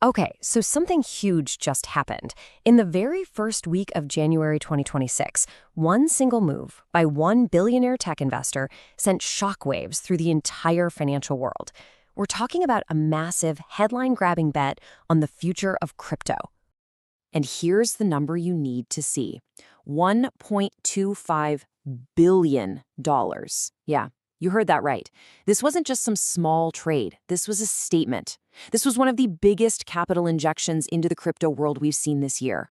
Okay, so something huge just happened. In the very first week of January 2026, one single move by one billionaire tech investor sent shockwaves through the entire financial world. We're talking about a massive headline-grabbing bet on the future of crypto. And here's the number you need to see. $1.25 billion. Yeah, you heard that right. This wasn't just some small trade. This was a statement. This was one of the biggest capital injections into the crypto world we've seen this year.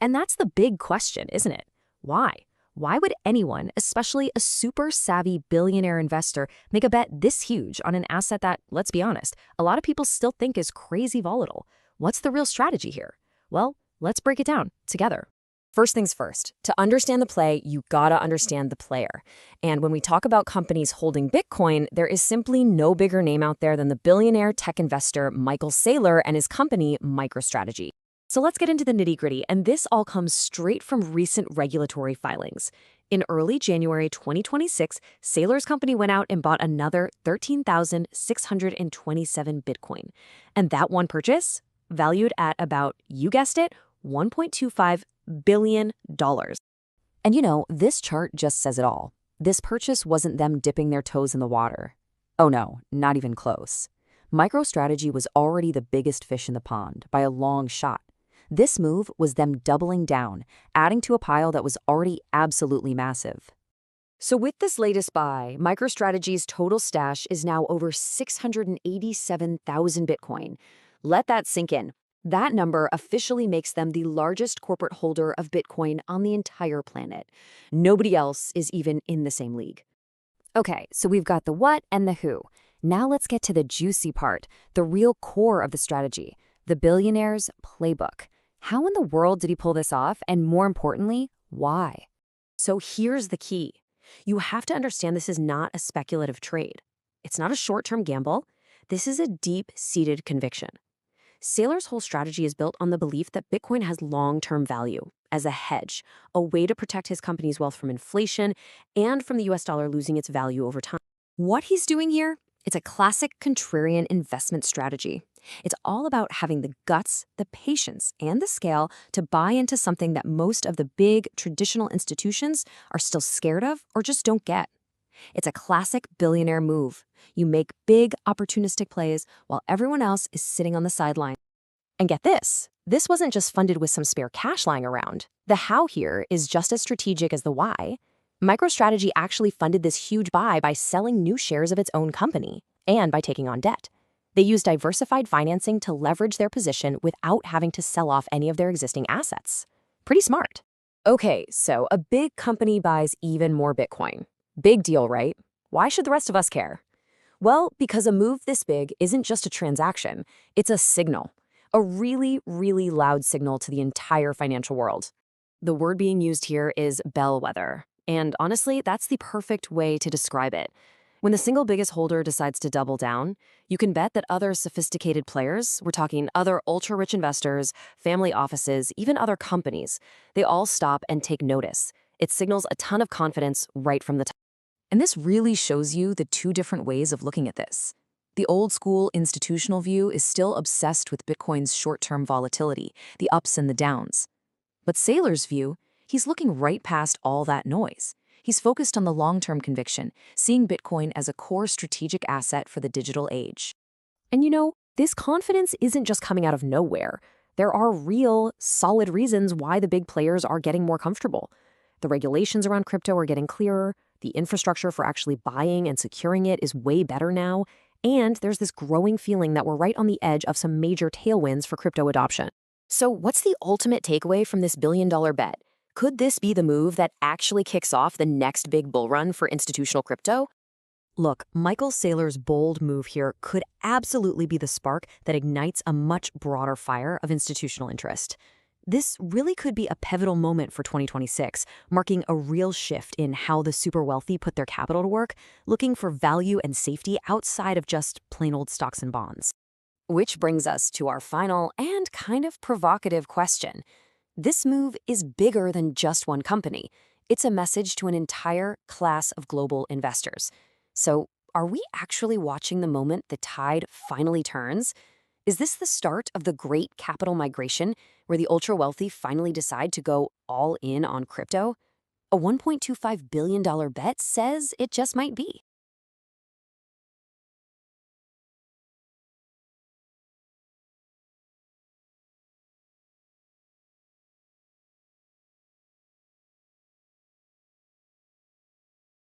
And that's the big question, isn't it? Why? Why would anyone, especially a super savvy billionaire investor, make a bet this huge on an asset that, let's be honest, a lot of people still think is crazy volatile? What's the real strategy here? Well, let's break it down together. First things first, to understand the play, you gotta understand the player. And when we talk about companies holding Bitcoin, there is simply no bigger name out there than the billionaire tech investor Michael Saylor and his company, MicroStrategy. So let's get into the nitty-gritty, and this all comes straight from recent regulatory filings. In early January 2026, Saylor's company went out and bought another 13,627 Bitcoin. And that one purchase, valued at about, you guessed it, $1.25 billion. And this chart just says it all. This purchase wasn't them dipping their toes in the water. Oh no, not even close. MicroStrategy was already the biggest fish in the pond by a long shot. This move was them doubling down, adding to a pile that was already absolutely massive. So with this latest buy, MicroStrategy's total stash is now over 687,000 Bitcoin. Let that sink in. That number officially makes them the largest corporate holder of Bitcoin on the entire planet. Nobody else is even in the same league. Okay, so we've got the what and the who. Now let's get to the juicy part, the real core of the strategy, the billionaire's playbook. How in the world did he pull this off, and more importantly, why? So here's the key. You have to understand this is not a speculative trade. It's not a short-term gamble. This is a deep-seated conviction. Saylor's whole strategy is built on the belief that Bitcoin has long-term value as a hedge, a way to protect his company's wealth from inflation and from the US dollar losing its value over time. What he's doing here, it's a classic contrarian investment strategy. It's all about having the guts, the patience, and the scale to buy into something that most of the big traditional institutions are still scared of or just don't get. It's a classic billionaire move. You make big, opportunistic plays while everyone else is sitting on the sideline. And get this wasn't just funded with some spare cash lying around. The how here is just as strategic as the why. MicroStrategy actually funded this huge buy by selling new shares of its own company and by taking on debt. They used diversified financing to leverage their position without having to sell off any of their existing assets. Pretty smart. Okay, so a big company buys even more Bitcoin. Big deal, right? Why should the rest of us care? Well, because a move this big isn't just a transaction, it's a signal. A really, really loud signal to the entire financial world. The word being used here is bellwether. And honestly, that's the perfect way to describe it. When the single biggest holder decides to double down, you can bet that other sophisticated players, we're talking other ultra-rich investors, family offices, even other companies, they all stop and take notice. It signals a ton of confidence right from the top. And this really shows you the two different ways of looking at this. The old-school institutional view is still obsessed with Bitcoin's short-term volatility, the ups and the downs. But Saylor's view, he's looking right past all that noise. He's focused on the long-term conviction, seeing Bitcoin as a core strategic asset for the digital age. And this confidence isn't just coming out of nowhere. There are real, solid reasons why the big players are getting more comfortable. The regulations around crypto are getting clearer, the infrastructure for actually buying and securing it is way better now, and there's this growing feeling that we're right on the edge of some major tailwinds for crypto adoption. So what's the ultimate takeaway from this billion-dollar bet? Could this be the move that actually kicks off the next big bull run for institutional crypto? Look, Michael Saylor's bold move here could absolutely be the spark that ignites a much broader fire of institutional interest. This really could be a pivotal moment for 2026, marking a real shift in how the super wealthy put their capital to work, looking for value and safety outside of just plain old stocks and bonds. Which brings us to our final and kind of provocative question. This move is bigger than just one company. It's a message to an entire class of global investors. So, are we actually watching the moment the tide finally turns? Is this the start of the great capital migration, where the ultra-wealthy finally decide to go all in on crypto? A $1.25 billion bet says it just might be.